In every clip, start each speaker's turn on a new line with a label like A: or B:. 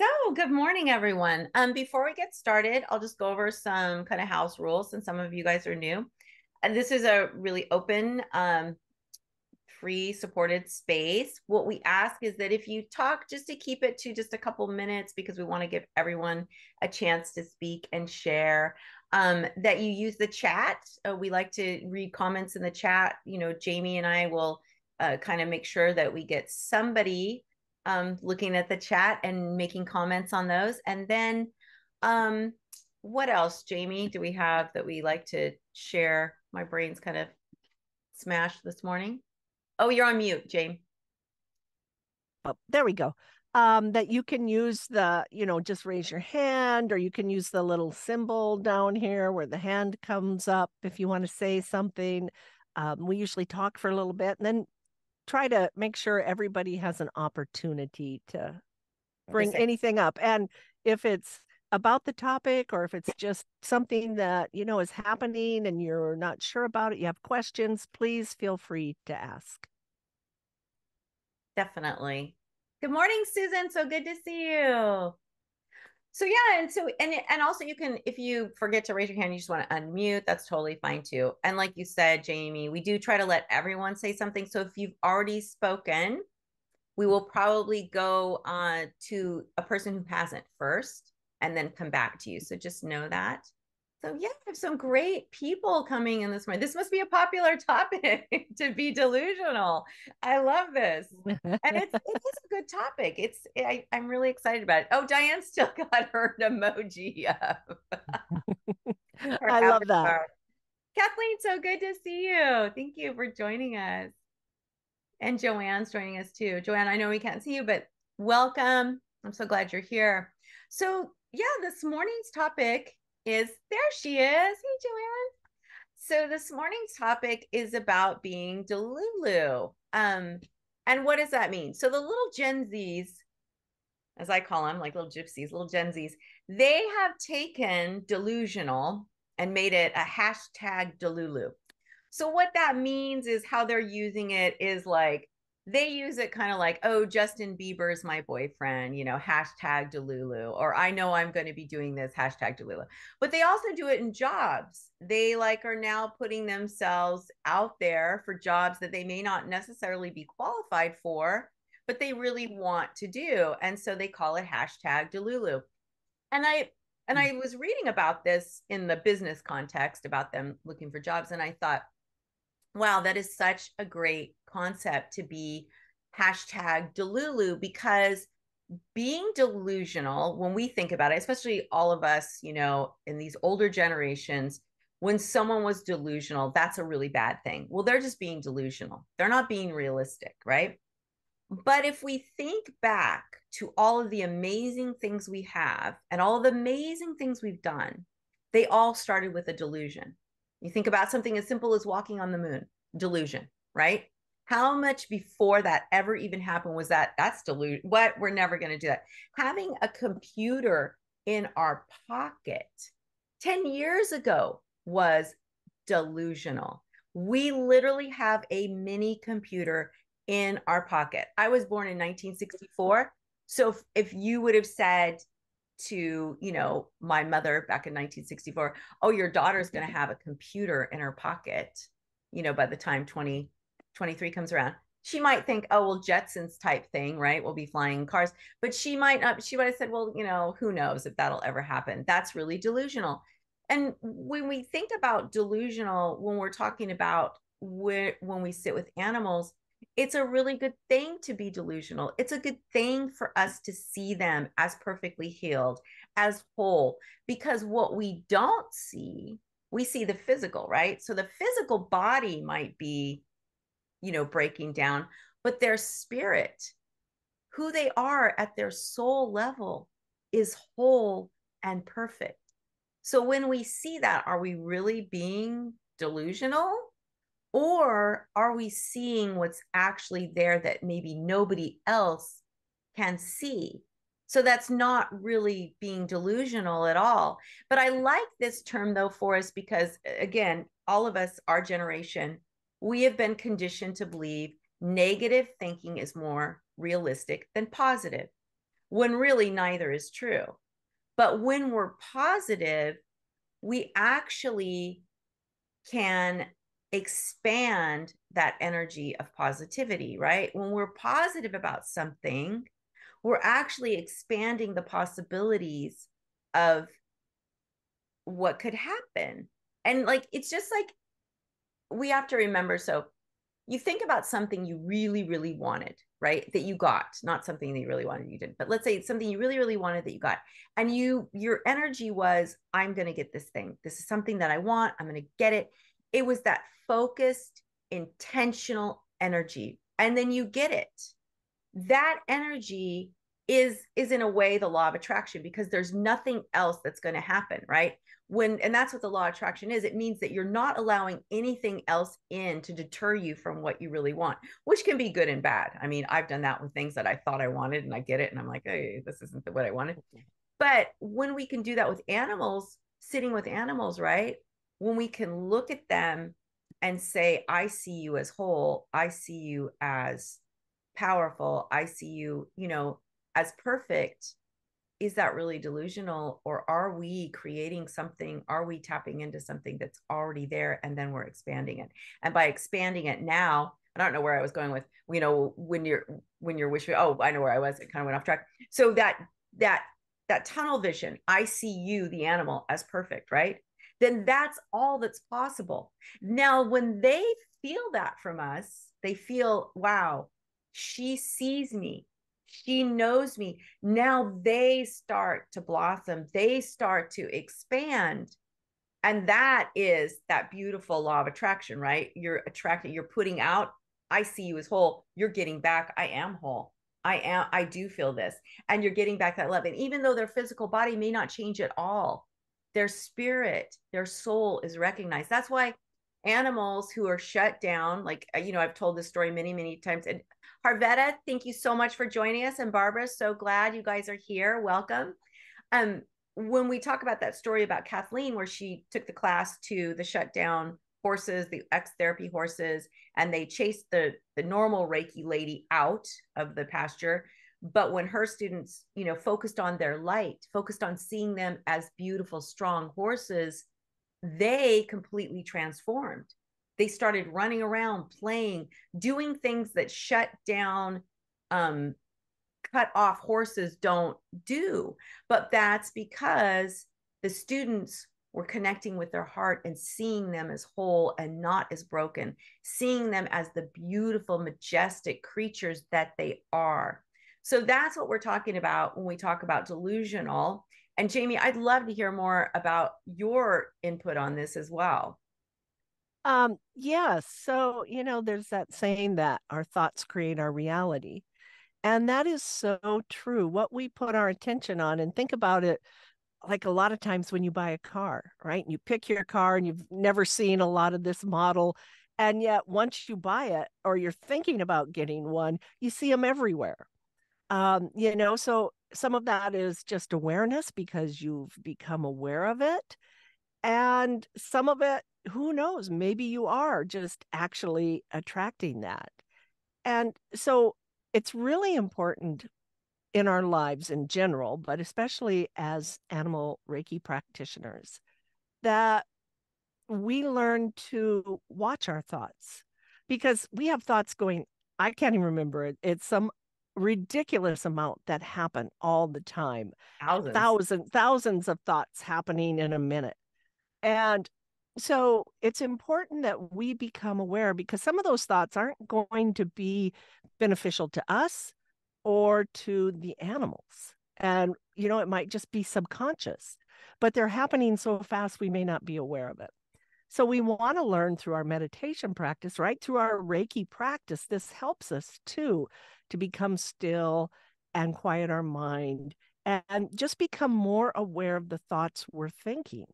A: So, good morning, everyone. Before we get started, I'll just go over some kind of house rules since some of you guys are new. And this is a really open, free, supported space. What we ask is that if you talk, just to keep it to just a couple minutes because we want to give everyone a chance to speak and share. That you use the chat. We like to read comments in the chat. Jamie and I will kind of make sure that we get somebody looking at the chat and making comments on those. And then, what else, Jamie, do we have that we like to share? My brain's kind of smashed this morning. Oh, you're on mute, Jamie.
B: Oh, there we go. That you can use just raise your hand, or you can use the little symbol down here where the hand comes up if you want to say something. We usually talk for a little bit and then try to make sure everybody has an opportunity to bring anything up. And if it's about the topic or if it's just something that, is happening and you're not sure about it, you have questions, please feel free to ask.
A: Definitely. Good morning, Susan. So good to see you. So yeah, and also you can, if you forget to raise your hand, you just want to unmute, that's totally fine too. And like you said, Jamie, we do try to let everyone say something. So if you've already spoken, we will probably go to a person who hasn't first and then come back to you. So just know that. So yeah, I have some great people coming in this morning. This must be a popular topic to be delusional. I love this. And it is a good topic. I'm really excited about it. Oh, Diane still got her emoji up. Her
B: I love that.
A: avatar. Kathleen, so good to see you. Thank you for joining us. And Joanne's joining us too. Joanne, I know we can't see you, but welcome. I'm so glad you're here. So, yeah, this morning's topic is there she is. Hey, Joanne. So, this morning's topic is about being Delulu. And what does that mean? So, the little Gen Zs, as I call them, like little gypsies, little Gen Zs, they have taken delusional and made it a hashtag Delulu. So what that means is how they're using it is like they use it kind of like, oh, Justin Bieber's my boyfriend, hashtag Delulu, or I know I'm going to be doing this, hashtag Delulu. But they also do it in jobs. They like are now putting themselves out there for jobs that they may not necessarily be qualified for, but they really want to do. And so they call it hashtag Delulu. And I was reading about this in the business context about them looking for jobs. And I thought, wow, that is such a great concept to be hashtag Delulu, because being delusional, when we think about it, especially all of us, in these older generations, when someone was delusional, that's a really bad thing. Well, they're just being delusional. They're not being realistic, right? But if we think back to all of the amazing things we have and all of the amazing things we've done, they all started with a delusion. You think about something as simple as walking on the moon, delusion, right? How much before that ever even happened was that's delusion? What? We're never going to do that. Having a computer in our pocket 10 years ago was delusional. We literally have a mini computer in our pocket. I was born in 1964. So if you would have said to, my mother back in 1964, oh, your daughter's going to have a computer in her pocket, by the time 2023 comes around, she might think, oh, well, Jetsons type thing, right? We'll be flying cars. But she might not, she might have said, well, who knows if that'll ever happen. That's really delusional. And when we think about delusional, when we're talking about when we sit with animals, it's a really good thing to be delusional. It's a good thing for us to see them as perfectly healed, as whole, because what we don't see, we see the physical, right? So the physical body might be, breaking down, but their spirit, who they are at their soul level, is whole and perfect. So when we see that, are we really being delusional? Or are we seeing what's actually there that maybe nobody else can see? So that's not really being delusional at all. But I like this term, though, for us because, again, all of us, our generation, we have been conditioned to believe negative thinking is more realistic than positive. when really neither is true. But when we're positive, we actually can expand that energy of positivity, right? When we're positive about something, we're actually expanding the possibilities of what could happen. And like, it's just like, we have to remember. So you think about something you really, really wanted, right? That you got, not something that you really wanted, you didn't, but let's say it's something you really, really wanted that you got. And your energy was, I'm going to get this thing. This is something that I want. I'm going to get it. It was that focused, intentional energy. And then you get it. That energy is in a way the law of attraction, because there's nothing else that's going to happen, right? And that's what the law of attraction is. It means that you're not allowing anything else in to deter you from what you really want, which can be good and bad. I mean, I've done that with things that I thought I wanted and I get it and I'm like, hey, this isn't what I wanted. But when we can do that with animals, sitting with animals, right? When we can look at them and say, I see you as whole, I see you as powerful, I see you, as perfect. Is that really delusional, or are we creating something? Are we tapping into something that's already there and then we're expanding it? And by expanding it now, I don't know where I was going with, when you're wishing, oh, I know where I was. It kind of went off track. So that tunnel vision, I see you, the animal, as perfect, right? Then that's all that's possible. Now, when they feel that from us, they feel, wow, she sees me. She knows me. Now they start to blossom. They start to expand. And that is that beautiful law of attraction, right? You're attracting, you're putting out, I see you as whole. You're getting back, I am whole. I do feel this. And you're getting back that love. And even though their physical body may not change at all, their spirit, their soul is recognized. That's why animals who are shut down, like, I've told this story many, many times. And Harvetta, thank you so much for joining us. And Barbara, so glad you guys are here. Welcome. When we talk about that story about Kathleen, where she took the class to the shut down horses, the X therapy horses, and they chased the normal Reiki lady out of the pasture. But when her students, focused on their light, focused on seeing them as beautiful, strong horses, they completely transformed. They started running around, playing, doing things that shut down, cut off horses don't do. But that's because the students were connecting with their heart and seeing them as whole and not as broken, seeing them as the beautiful, majestic creatures that they are. So that's what we're talking about when we talk about delusional. And Jamie, I'd love to hear more about your input on this as well.
B: Yeah. So, there's that saying that our thoughts create our reality. And that is so true. What we put our attention on, and think about it, like a lot of times when you buy a car, right? You pick your car and you've never seen a lot of this model. And yet once you buy it or you're thinking about getting one, you see them everywhere. So some of that is just awareness because you've become aware of it. And some of it, who knows, maybe you are just actually attracting that. And so it's really important in our lives in general, but especially as animal Reiki practitioners, that we learn to watch our thoughts because we have thoughts going, I can't even remember it. It's some ridiculous amount that happen all the time.
A: Thousands.
B: Thousands of thoughts happening in a minute. And so it's important that we become aware because some of those thoughts aren't going to be beneficial to us or to the animals. And, it might just be subconscious, but they're happening so fast we may not be aware of it. So we want to learn through our meditation practice, right? Through our Reiki practice. This helps us too to become still and quiet our mind and just become more aware of the thoughts we're thinking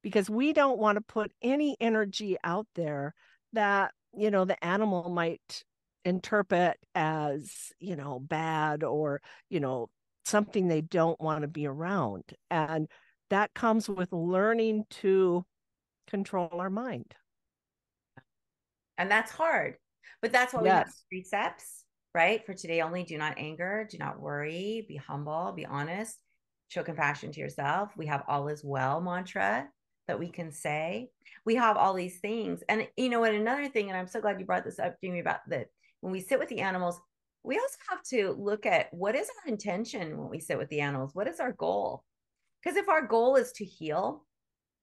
B: because we don't want to put any energy out there that, the animal might interpret as, bad or, something they don't want to be around. And that comes with learning to control our mind.
A: And that's hard. But that's why we have
B: Yes.
A: precepts, right? For today only, do not anger, do not worry, be humble, be honest, show compassion to yourself. We have all is well mantra that we can say. We have all these things. And you know what, another thing, and I'm so glad you brought this up, Jamie, about that when we sit with the animals, we also have to look at what is our intention when we sit with the animals? What is our goal? Because if our goal is to heal,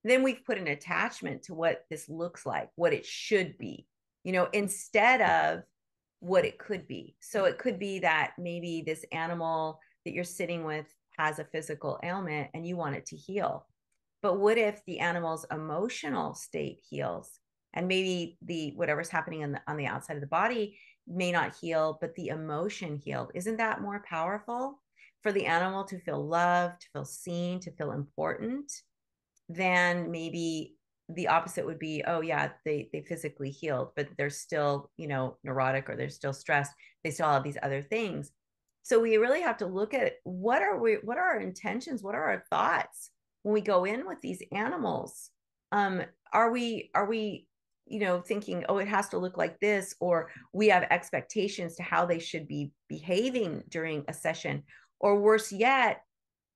A: then we've put an attachment to what this looks like, what it should be, you know, instead of what it could be. So it could be that maybe this animal that you're sitting with has a physical ailment and you want it to heal. But what if the animal's emotional state heals, and maybe the whatever's happening on the outside of the body may not heal, but the emotion healed? Isn't that more powerful for the animal to feel loved, to feel seen, to feel important, than maybe the opposite would be, oh yeah, they physically healed, but they're still, you know, neurotic, or they're still stressed, they still have these other things. So we really have to look at what are our intentions, what are our thoughts when we go in with these animals. Are we you know, thinking, oh, it has to look like this, or we have expectations to how they should be behaving during a session? Or worse yet,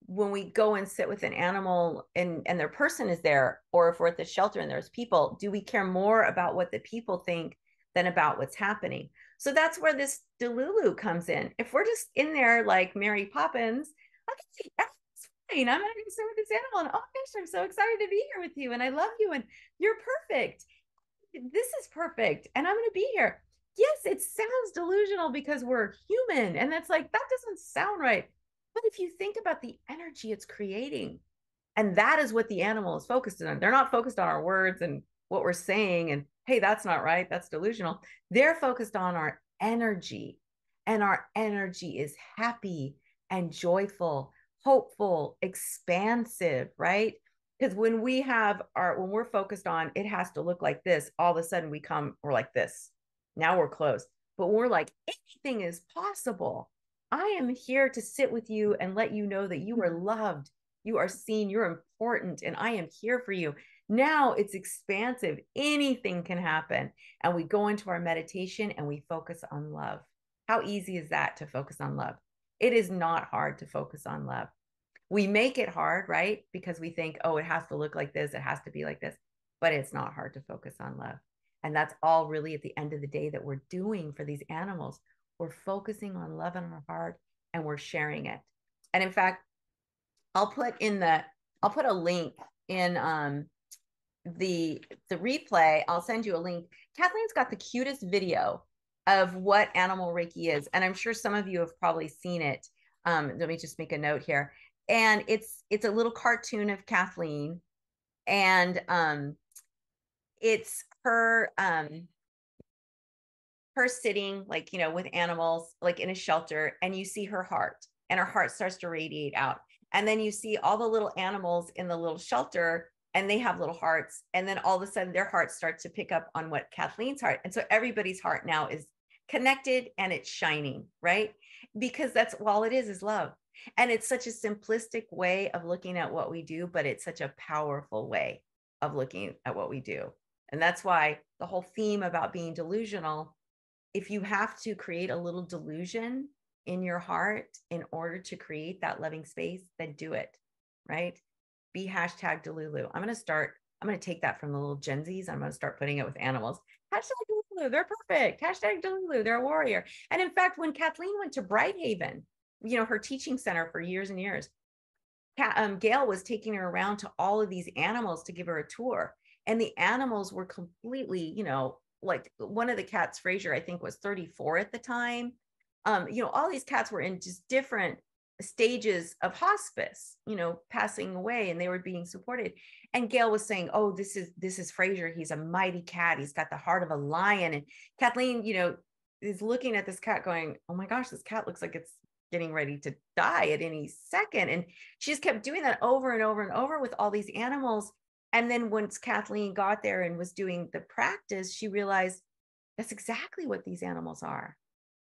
A: when we go and sit with an animal and their person is there, or if we're at the shelter and there's people, do we care more about what the people think than about what's happening? So that's where this Delulu comes in. If we're just in there like Mary Poppins, okay, that's fine. I'm not going to sit with this animal, and oh gosh, I'm so excited to be here with you, and I love you, and you're perfect. This is perfect, and I'm going to be here. Yes, it sounds delusional because we're human, and that's like, that doesn't sound right. But if you think about the energy it's creating, and that is what the animal is focused on, they're not focused on our words and what we're saying, and hey, that's not right, that's delusional. They're focused on our energy, and our energy is happy and joyful, hopeful, expansive, right? Because when we're focused on it has to look like this, all of a sudden we're like this. Now we're closed. But we're like, anything is possible. I am here to sit with you and let you know that you are loved, you are seen, you're important, and I am here for you. Now it's expansive. Anything can happen. And we go into our meditation and we focus on love. How easy is that to focus on love? It is not hard to focus on love. We make it hard, right? Because we think, oh, it has to look like this, it has to be like this. But it's not hard to focus on love. And that's all really at the end of the day that we're doing for these animals. We're focusing on love in our heart, and we're sharing it. And in fact, I'll put a link in the replay. I'll send you a link. Kathleen's got the cutest video of what animal Reiki is, and I'm sure some of you have probably seen it. Let me just make a note here. And it's a little cartoon of Kathleen, and it's her sitting, like, you know, with animals, like in a shelter, and you see her heart, and her heart starts to radiate out, and then you see all the little animals in the little shelter, and they have little hearts, and then all of a sudden their hearts start to pick up on what Kathleen's heart, and so everybody's heart now is connected and it's shining, right? Because that's all it is love. And it's such a simplistic way of looking at what we do, but it's such a powerful way of looking at what we do. And that's why the whole theme about being delusional, if you have to create a little delusion in your heart in order to create that loving space, then do it, right? Be #Delulu. I'm going to take that from the little Gen Zs. I'm going to start putting it with animals. #Delulu, they're perfect. #Delulu, they're a warrior. And in fact, when Kathleen went to Brighthaven, you know, her teaching center for years and years, Gail was taking her around to all of these animals to give her a tour. And the animals were completely, you know, like one of the cats, Fraser, I think was 34 at the time. You know, all these cats were in just different stages of hospice, you know, passing away, and they were being supported. And Gail was saying, oh, this is Fraser. He's a mighty cat. He's got the heart of a lion. And Kathleen, you know, is looking at this cat going, oh my gosh, this cat looks like it's getting ready to die at any second. And she just kept doing that over and over and over with all these animals. And then once Kathleen got there and was doing the practice, she realized that's exactly what these animals are.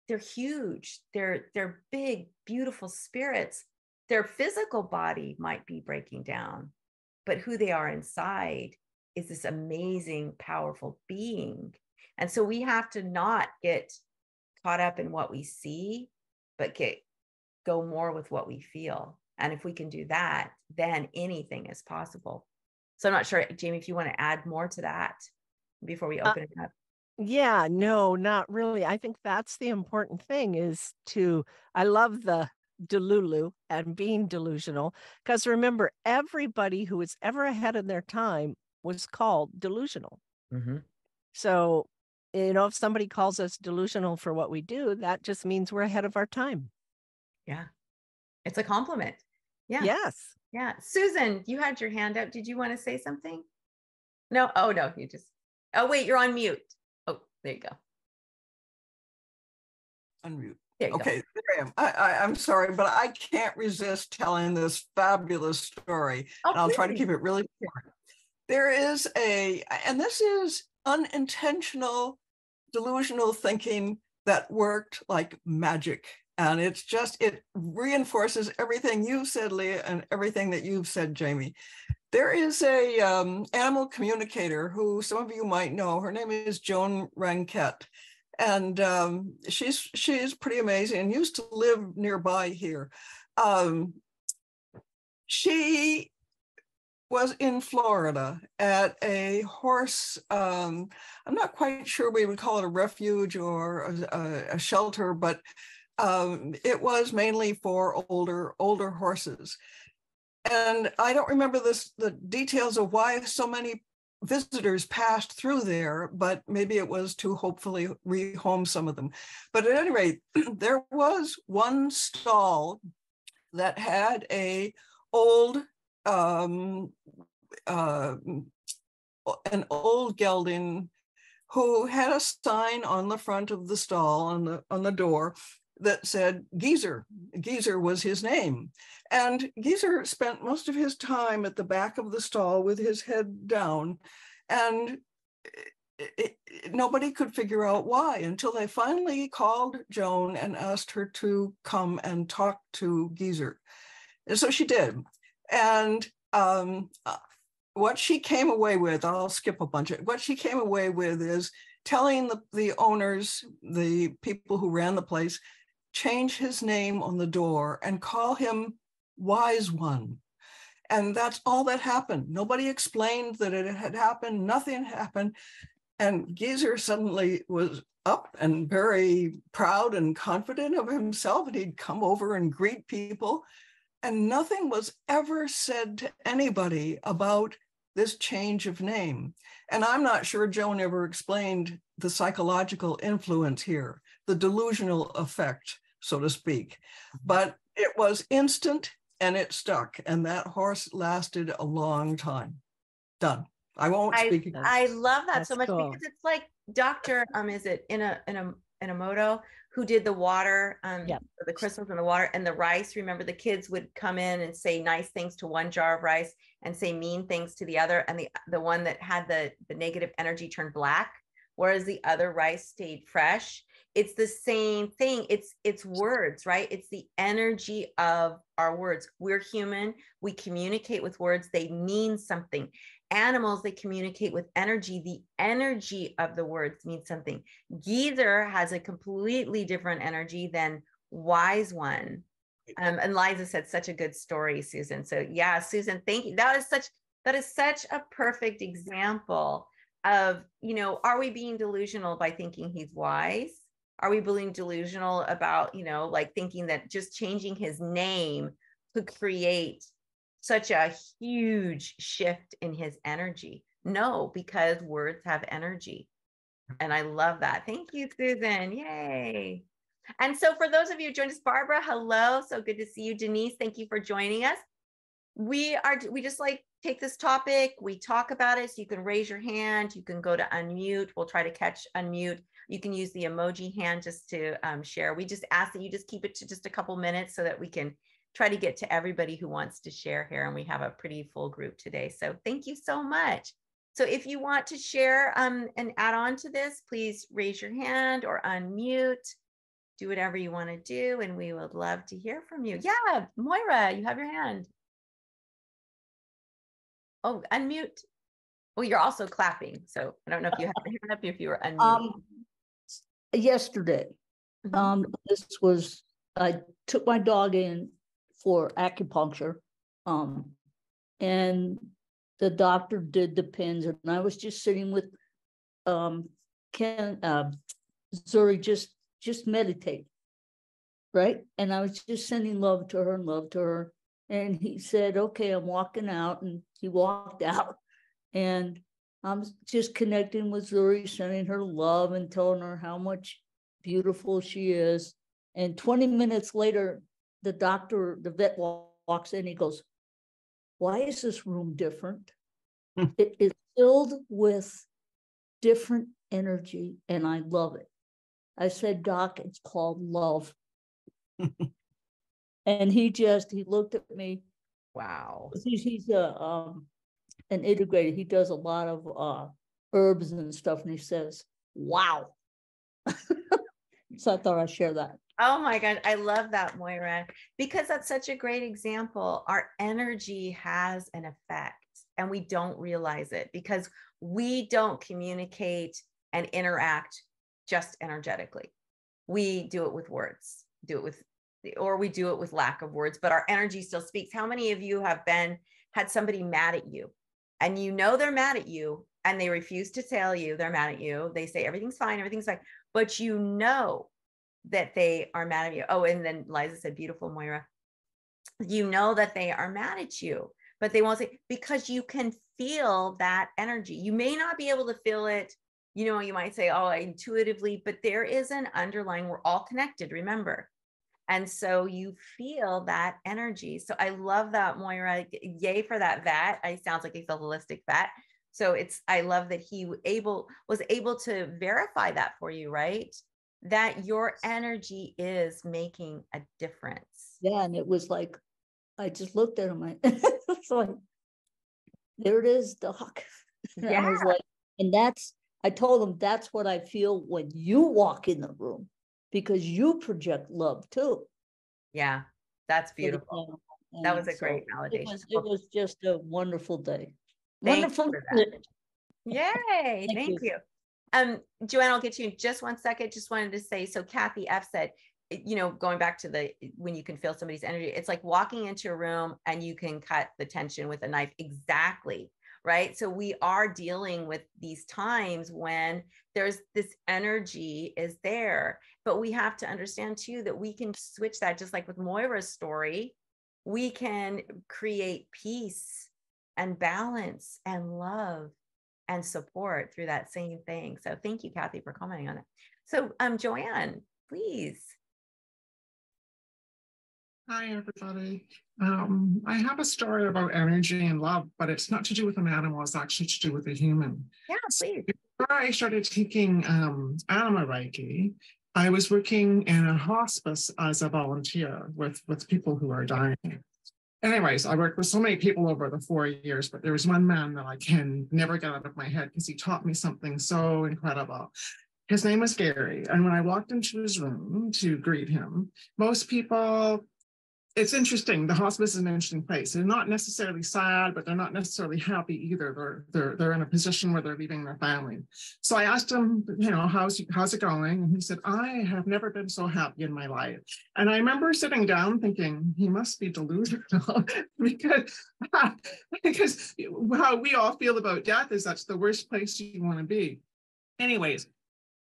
A: They're huge. They're big, beautiful spirits. Their physical body might be breaking down, but who they are inside is this amazing, powerful being. And so we have to not get caught up in what we see, but go more with what we feel. And if we can do that, then anything is possible. So I'm not sure, Jamie, if you want to add more to that before we open it up.
B: Yeah, no, not really. I think that's the important thing is I love the delulu and being delusional, because remember, everybody who was ever ahead of their time was called delusional.
A: Mm-hmm.
B: So, if somebody calls us delusional for what we do, that just means we're ahead of our time.
A: Yeah. It's a compliment. Yeah.
B: Yes.
A: Yeah. Susan, you had your hand up. Did you want to say something? No. Oh, no. Oh, wait, you're on mute. Oh, there you go.
C: Unmute.
A: There you
C: Okay,
A: go.
C: there I am. I'm sorry, but I can't resist telling this fabulous story.
A: Oh,
C: and I'll try to
A: please.
C: keep it really short. There is and this is unintentional, delusional thinking that worked like magic. And it reinforces everything you said, Leah, and everything that you've said, Jamie. There is a animal communicator who some of you might know. Her name is Joan Ranquette. And she's pretty amazing and used to live nearby here. She was in Florida at a horse, I'm not quite sure we would call it a refuge or a shelter, but it was mainly for older horses. And I don't remember the details of why so many visitors passed through there, but maybe it was to hopefully rehome some of them. But at any rate, there was one stall that had an old gelding who had a sign on the front of the stall on the door that said Geezer. Geezer was his name. And Geezer spent most of his time at the back of the stall with his head down. And nobody could figure out why until they finally called Joan and asked her to come and talk to Geezer. And so she did. And what she came away with, I'll skip a bunch of what she came away with is telling the owners, the people who ran the place, change his name on the door and call him Wise One. And that's all that happened. Nobody explained that it had happened. Nothing happened. And Geezer suddenly was up and very proud and confident of himself. And he'd come over and greet people. And nothing was ever said to anybody about this change of name. And I'm not sure Joan ever explained the psychological influence here, the delusional effect, so to speak. But it was instant and it stuck. And that horse lasted a long time. Done. I won't speak again.
A: I love that so much
B: cool.
A: because it's like Dr. Is it Inamoto who did the water, the crystals in the water and the rice. Remember, the kids would come in and say nice things to one jar of rice and say mean things to the other, and the one that had the negative energy turned black, whereas the other rice stayed fresh. It's the same thing. It's words, right? It's the energy of our words. We're human. We communicate with words. They mean something. Animals, they communicate with energy. The energy of the words means something. Geezer has a completely different energy than Wise One. And Liza said such a good story, Susan. So yeah, Susan, thank you. That is such a perfect example of, are we being delusional by thinking he's wise? Are we being delusional about, like thinking that just changing his name could create such a huge shift in his energy? No, because words have energy. And I love that. Thank you, Susan. Yay. And so for those of you who joined us, Barbara, hello. So good to see you. Denise, thank you for joining us. We just like take this topic, we talk about it. So you can raise your hand, you can go to unmute. We'll try to catch unmute. You can use the emoji hand just to share. We just ask that you just keep it to just a couple minutes so that we can try to get to everybody who wants to share here. And we have a pretty full group today. So thank you so much. So if you want to share and add on to this, please raise your hand or unmute. Do whatever you want to do. And we would love to hear from you. Yeah, Moira, you have your hand. Oh, unmute. Well, you're also clapping. So I don't know if you have your hand up if you were unmuted.
D: Yesterday, This was, I took my dog in for acupuncture, and the doctor did the pins, and I was just sitting with Zuri, just meditate, right? And I was just sending love to her and love to her. And he said, okay, I'm walking out. And he walked out. And I'm just connecting with Zuri, sending her love and telling her how much beautiful she is. And 20 minutes later, the vet walks in. He goes, why is this room different? It is filled with different energy, and I love it. I said, Doc, it's called love. And he looked at me.
A: Wow.
D: He's an integrator. He does a lot of herbs and stuff, and he says, wow. So I thought I'd share that.
A: Oh my God, I love that, Moira, because that's such a great example. Our energy has an effect and we don't realize it because we don't communicate and interact just energetically. We do it with words, or we do it with lack of words, but our energy still speaks. How many of you have had somebody mad at you and you know they're mad at you and they refuse to tell you they're mad at you? They say everything's fine, but you know that they are mad at you. Oh, and then Liza said, beautiful, Moira. You know that they are mad at you, but they won't say, because you can feel that energy. You may not be able to feel it, you might say, oh, intuitively, but there is an underlying, we're all connected, remember. And so you feel that energy. So I love that, Moira. Yay for that vet. Sounds like he's a holistic vet. So I love that he was able to verify that for you, right? That your energy is making a difference.
D: Yeah, and it was like, I just looked at him. It's like, there it is, Doc.
A: Yeah.
D: I was like, I told him that's what I feel when you walk in the room, because you project love too.
A: Yeah, that's beautiful. That was a great validation.
D: It was just a wonderful day.
A: Wonderful. Yay, thank you. Joanne, I'll get you in just one second. Just wanted to say, so Cathy F said, going back to when you can feel somebody's energy, it's like walking into a room and you can cut the tension with a knife. Exactly. Right. So we are dealing with these times when there's this energy is there, but we have to understand too, that we can switch that, just like with Moira's story, we can create peace and balance and love and support through that same thing. So thank you, Cathy, for commenting on it. So Joanne, please.
E: Hi, everybody. I have a story about energy and love, but it's not to do with an animal. It's actually to do with a human.
A: Yeah, please.
E: Before I started taking anima Reiki, I was working in a hospice as a volunteer with people who are dying. Anyways, I worked with so many people over the 4 years, but there was one man that I can never get out of my head because he taught me something so incredible. His name was Gary. And when I walked into his room to greet him, most people, it's interesting. The hospice is an interesting place. They're not necessarily sad, but they're not necessarily happy either. They're in a position where they're leaving their family. So I asked him, how's it going? And he said, I have never been so happy in my life. And I remember sitting down thinking, he must be delusional because how we all feel about death is that's the worst place you want to be. Anyways,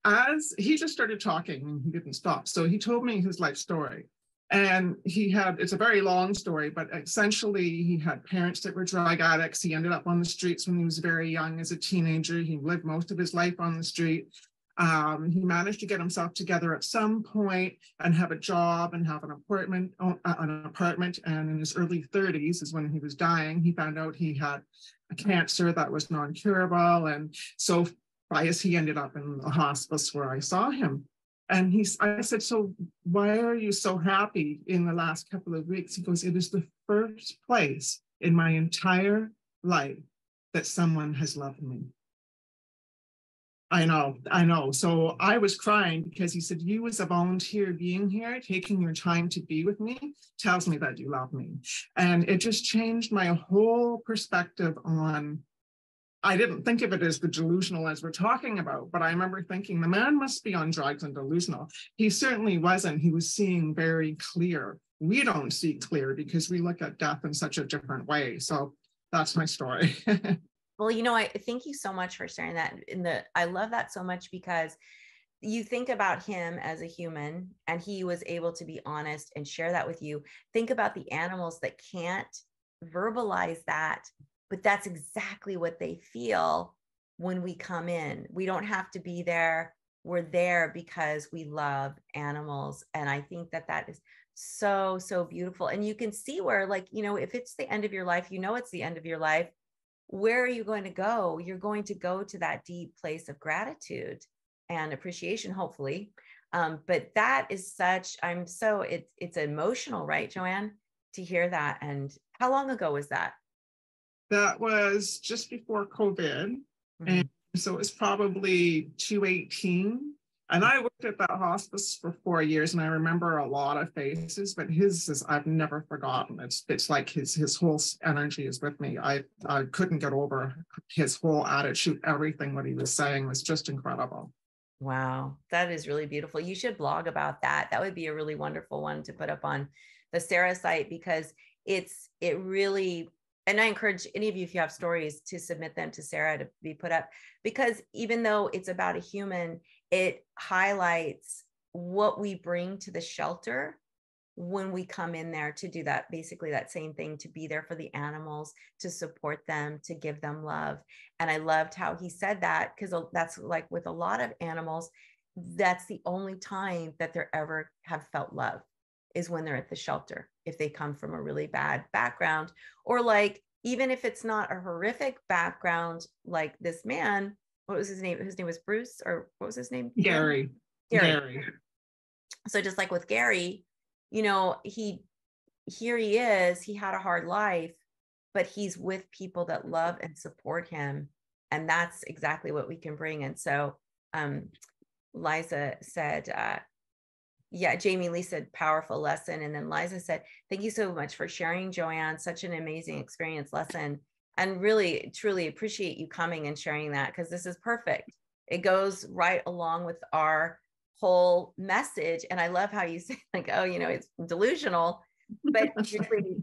E: as he just started talking and he didn't stop. So he told me his life story. And it's a very long story, but essentially he had parents that were drug addicts. He ended up on the streets when he was very young as a teenager. He lived most of his life on the street. He managed to get himself together at some point and have a job and have an apartment. And in his early 30s is when he was dying. He found out he had a cancer that was non-curable. And so he ended up in the hospice where I saw him. And I said, so why are you so happy in the last couple of weeks? He goes, it is the first place in my entire life that someone has loved me. I know. So I was crying because he said, you as a volunteer being here, taking your time to be with me, tells me that you love me. And it just changed my whole perspective on, I didn't think of it as the delusional as we're talking about, but I remember thinking the man must be on drugs and delusional. He certainly wasn't. He was seeing very clear. We don't see clear because we look at death in such a different way. So that's my story.
A: Well, you know, I thank you so much for sharing that. I love that so much because you think about him as a human and he was able to be honest and share that with you. Think about the animals that can't verbalize that, but that's exactly what they feel when we come in. We don't have to be there. We're there because we love animals. And I think that that is so, so beautiful. And you can see where, like, you know, if it's the end of your life, you know, it's the end of your life. Where are you going to go? You're going to go to that deep place of gratitude and appreciation, hopefully. But that is such, it's emotional, right, Johanne, to hear that. And how long ago was that?
E: That was just before COVID. And so it was probably 2018. And I worked at that hospice for 4 years, and I remember a lot of faces, but his is, I've never forgotten. It's like his whole energy is with me. I couldn't get over his whole attitude. Everything what he was saying was just incredible.
A: Wow, that is really beautiful. You should blog about that. That would be a really wonderful one to put up on the SARA site, because it really, and I encourage any of you, if you have stories, to submit them to SARA to be put up, because even though it's about a human, it highlights what we bring to the shelter when we come in there to do that, basically that same thing, to be there for the animals, to support them, to give them love. And I loved how he said that, because that's like with a lot of animals, that's the only time that they're ever have felt love, is when they're at the shelter, if they come from a really bad background, or like, even if it's not a horrific Background, like this man, what was his name? His name was Bruce, or what was his name?
E: Gary.
A: So just like with Gary, you know, here he is, he had a hard life, but he's with people that love and support him. And that's exactly what we can bring. And so Liza said, Jamie Lee said, powerful lesson. And then Liza said, thank you so much for sharing, Johanne, such an amazing experience lesson. And really, truly appreciate you coming and sharing that, because this is perfect. It goes right along with our whole message. And I love how you say, like, oh, you know, it's delusional, but really,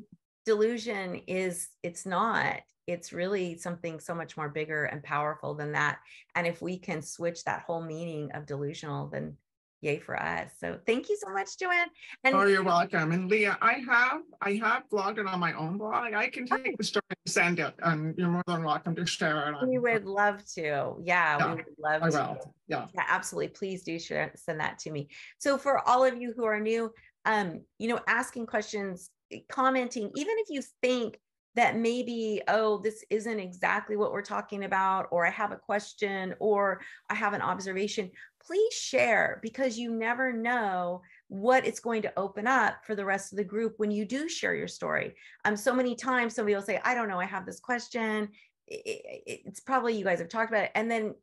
A: delusion is, it's not, it's really something so much more bigger and powerful than that. And if we can switch that whole meaning of delusional, then yay for us. So thank you so much, Johanne. And
E: oh, you're welcome. And Leah, I have blogged it on my own blog. I can take the story and send it, and you're more than welcome to share it.
A: We would love to. Yeah, we would love to.
E: I will. Yeah,
A: absolutely. Please do send that to me. So for all of you who are new, you know, asking questions, commenting, even if you think that maybe, oh, this isn't exactly what we're talking about, or I have a question, or I have an observation, please share, because you never know what it's going to open up for the rest of the group when you do share your story. So many times somebody will say, I don't know, I have this question. It's probably, you guys have talked about it. And then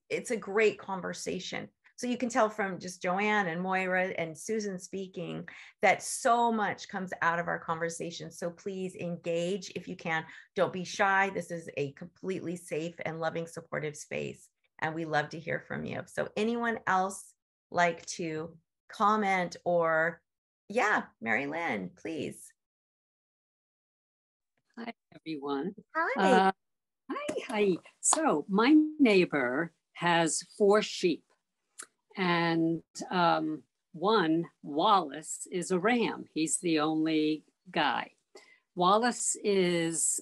A: it's a great conversation. So you can tell from just Johanne and Moira and Susan speaking that so much comes out of our conversation. So please engage if you can. Don't be shy. This is a completely safe and loving, supportive space, and we love to hear from you. So anyone else like to comment, or Mary Lynn, please.
F: Hi, everyone.
A: Hi.
F: Hi. So my neighbor has 4 sheep. And one, Wallace, is a ram. He's the only guy. Wallace is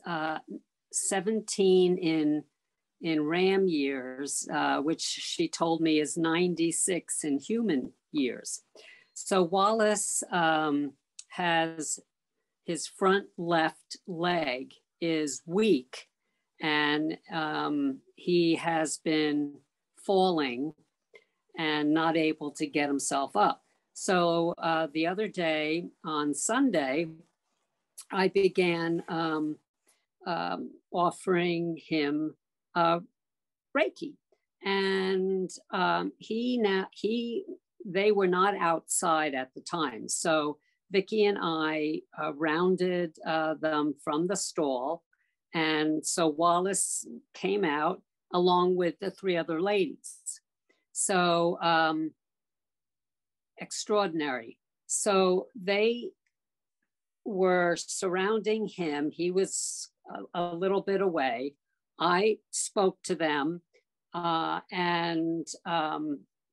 F: 17 in ram years, which she told me is 96 in human years. So Wallace has his front left leg is weak, and he has been falling and not able to get himself up. So the other day on Sunday, I began offering him Reiki, and they were not outside at the time. So Vicki and I rounded them from the stall, And so Wallace came out along with the 3 other ladies. So extraordinary. So they were surrounding him. He was a little bit away. I spoke to them and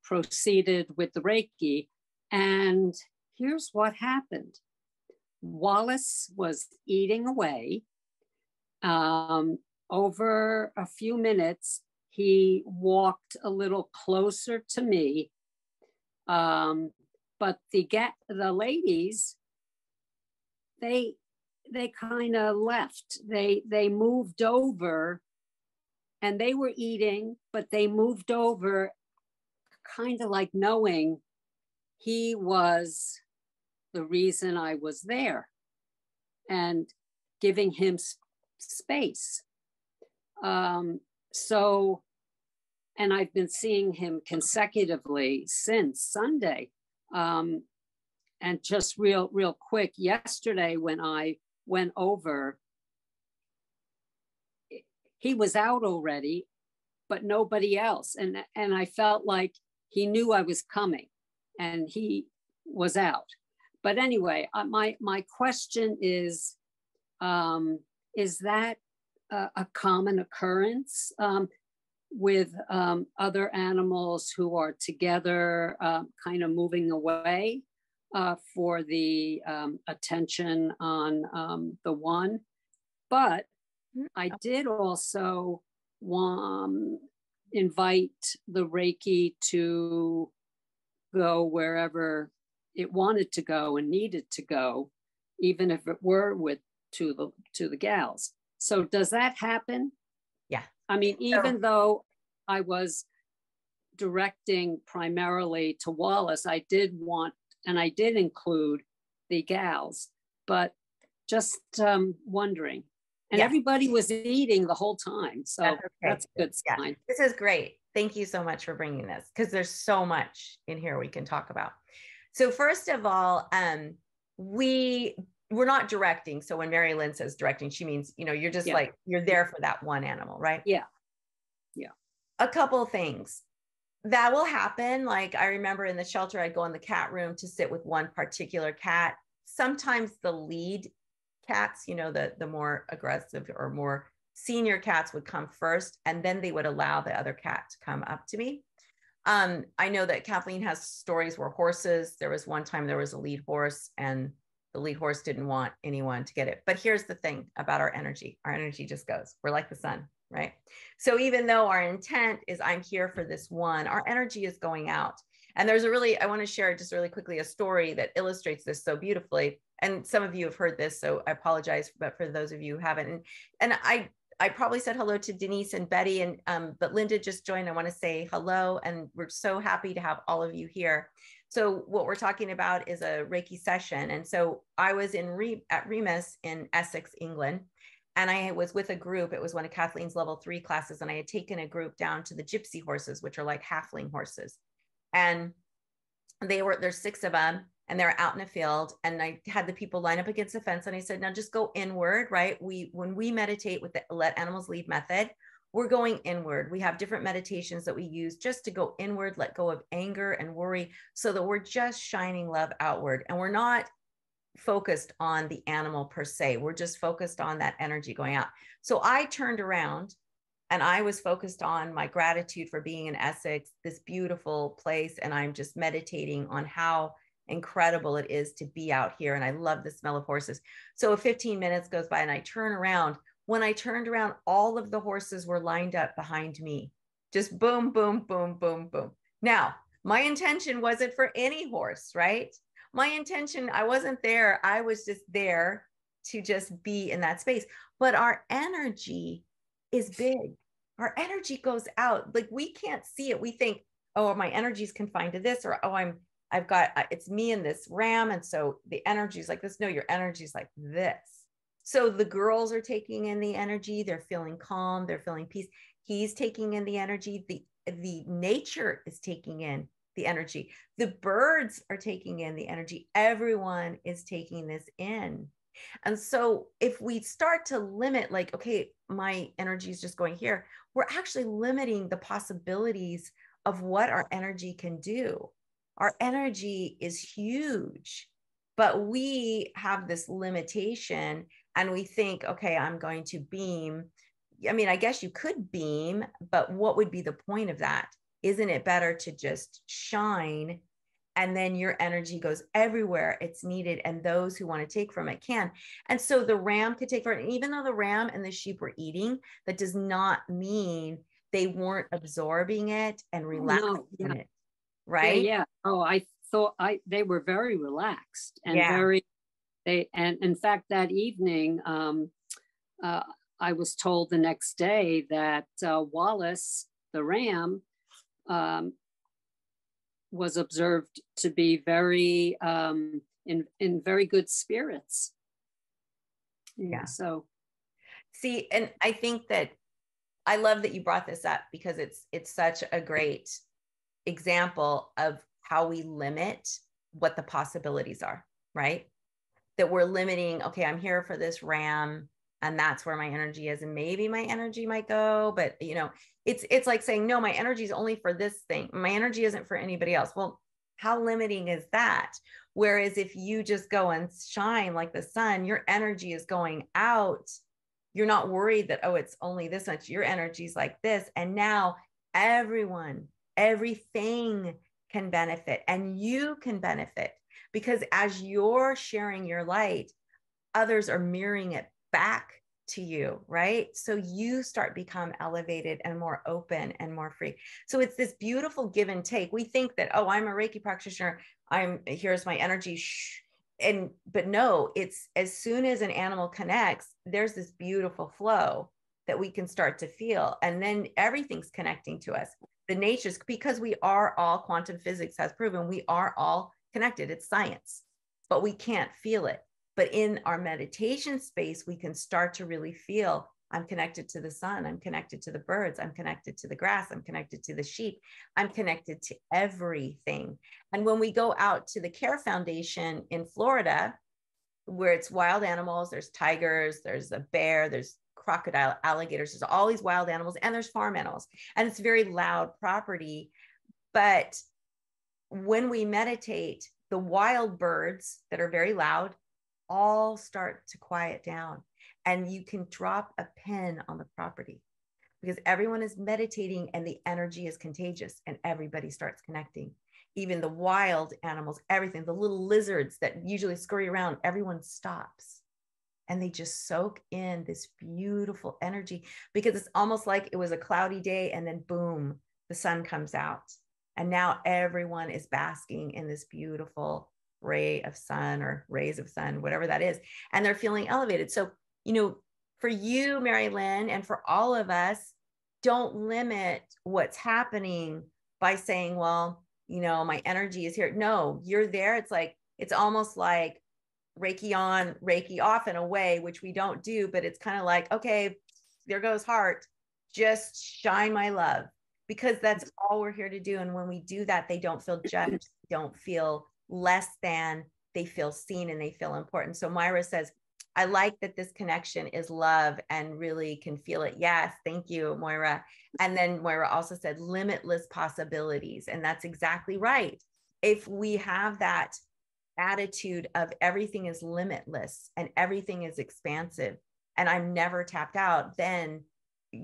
F: proceeded with the Reiki. And here's what happened. Wallace was eating away. Over a few minutes, he walked a little closer to me. But the ladies, they kind of left. They moved over, and they were eating, but they moved over, kind of like knowing he was the reason I was there, and giving him space. So, and I've been seeing him consecutively since Sunday. And just real quick, yesterday when I went over, he was out already, but nobody else. And I felt like he knew I was coming and he was out. But anyway, my question is that a common occurrence with other animals who are together, kind of moving away for the attention on the one? But I did also invite the Reiki to go wherever it wanted to go and needed to go, even if it were to the gals. So does that happen?
A: Yeah.
F: I mean, even though I was directing primarily to Wallace, I did want, and I did include the gals, but just wondering. And everybody was eating the whole time. So that's a good sign.
A: Yeah. This is great. Thank you so much for bringing this, because there's so much in here we can talk about. So first of all, we're not directing. So when Mary Lynn says directing, she means, you're just like, you're there for that one animal, right?
F: Yeah.
A: A couple of things that will happen. Like I remember in the shelter, I'd go in the cat room to sit with one particular cat. Sometimes the lead cats, the more aggressive or more senior cats would come first, and then they would allow the other cat to come up to me. I know that Kathleen has stories where horses, there was one time there was a lead horse and the lead horse didn't want anyone to get it. But here's the thing about our energy just goes. We're like the sun, right? So even though our intent is I'm here for this one, our energy is going out. And there's I want to share just really quickly a story that illustrates this so beautifully. And some of you have heard this, so I apologize, but for those of you who haven't, and I probably said hello to Denise and Betty, and but Linda just joined. I want to say hello, and we're so happy to have all of you here. So what we're talking about is a Reiki session. And so I was at Remus in Essex, England, and I was with a group. It was one of Kathleen's level 3 classes, and I had taken a group down to the gypsy horses, which are like halfling horses. And there's 6 of them, and they're out in a field, and I had the people line up against the fence, and I said, now just go inward, right? When we meditate with the let animals lead method, we're going inward. We have different meditations that we use just to go inward, let go of anger and worry, so that we're just shining love outward. And we're not focused on the animal per se. We're just focused on that energy going out. So I turned around and I was focused on my gratitude for being in Essex, this beautiful place. And I'm just meditating on how incredible it is to be out here. And I love the smell of horses. So 15 minutes goes by and I turn around. When I turned around, all of the horses were lined up behind me. Just boom, boom, boom, boom, boom. Now, my intention wasn't for any horse, right? My intention, I wasn't there. I was just there to just be in that space. But our energy is big. Our energy goes out. Like we can't see it. We think, oh, my energy is confined to this, or, oh, it's me and this ram. And so the energy is like this. No, your energy is like this. So the girls are taking in the energy. They're feeling calm. They're feeling peace. He's taking in the energy. The nature is taking in the energy. The birds are taking in the energy. Everyone is taking this in. And so if we start to limit, like, okay, my energy is just going here, we're actually limiting the possibilities of what our energy can do. Our energy is huge, but we have this limitation and we think, okay, I'm going to beam. I mean, I guess you could beam, but what would be the point of that? Isn't it better to just shine, and then your energy goes everywhere it's needed, and those who want to take from it can? And so the ram could take from it. And even though the ram and the sheep were eating, that does not mean they weren't absorbing it and relaxing it, right?
F: Yeah. Oh, I thought they were very relaxed and and in fact, that evening, I was told the next day that Wallace, the ram, was observed to be very in very good spirits.
A: Yeah.
F: So,
A: see, and I think that I love that you brought this up, because it's such a great example of how we limit what the possibilities are, right? That we're limiting, okay, I'm here for this ram, and that's where my energy is, and maybe my energy might go, but you know, it's like saying, no, my energy is only for this thing, my energy isn't for anybody else. Well, how limiting is that? Whereas if you just go and shine like the sun, your energy is going out. You're not worried that, oh, it's only this much. Your energy is like this, and now everyone, everything can benefit, and you can benefit, because as you're sharing your light, others are mirroring it back to you, right? So you start become elevated and more open and more free. So it's this beautiful give and take. We think that, oh, I'm a Reiki practitioner, here's my energy, but no, it's as soon as an animal connects, there's this beautiful flow that we can start to feel, and then everything's connecting to us. The nature's, because we are all, quantum physics has proven, we are all connected. It's science, but we can't feel it. But in our meditation space, we can start to really feel, I'm connected to the sun, I'm connected to the birds, I'm connected to the grass, I'm connected to the sheep, I'm connected to everything. And when we go out to the Care Foundation in Florida, where it's wild animals, there's tigers, there's a bear, there's crocodile, alligators, there's all these wild animals, and there's farm animals, and it's very loud property. But when we meditate, the wild birds that are very loud all start to quiet down, and you can drop a pin on the property, because everyone is meditating and the energy is contagious, and everybody starts connecting. Even the wild animals, everything, the little lizards that usually scurry around, everyone stops and they just soak in this beautiful energy, because it's almost like it was a cloudy day and then boom, the sun comes out, and now everyone is basking in this beautiful ray of sun, or rays of sun, whatever that is, and they're feeling elevated. So, you know, for you, Mary Lynn, and for all of us, don't limit what's happening by saying, well, you know, my energy is here. No, you're there. It's like, it's almost like Reiki on, Reiki off in a way, which we don't do, but it's kind of like, okay, there goes heart, just shine my love, because that's all we're here to do. And when we do that, they don't feel judged, don't feel less than, they feel seen and they feel important. So Moira says, I like that this connection is love and really can feel it. Yes, thank you, Moira. And then Moira also said limitless possibilities. And that's exactly right. If we have that attitude of everything is limitless and everything is expansive and I'm never tapped out, then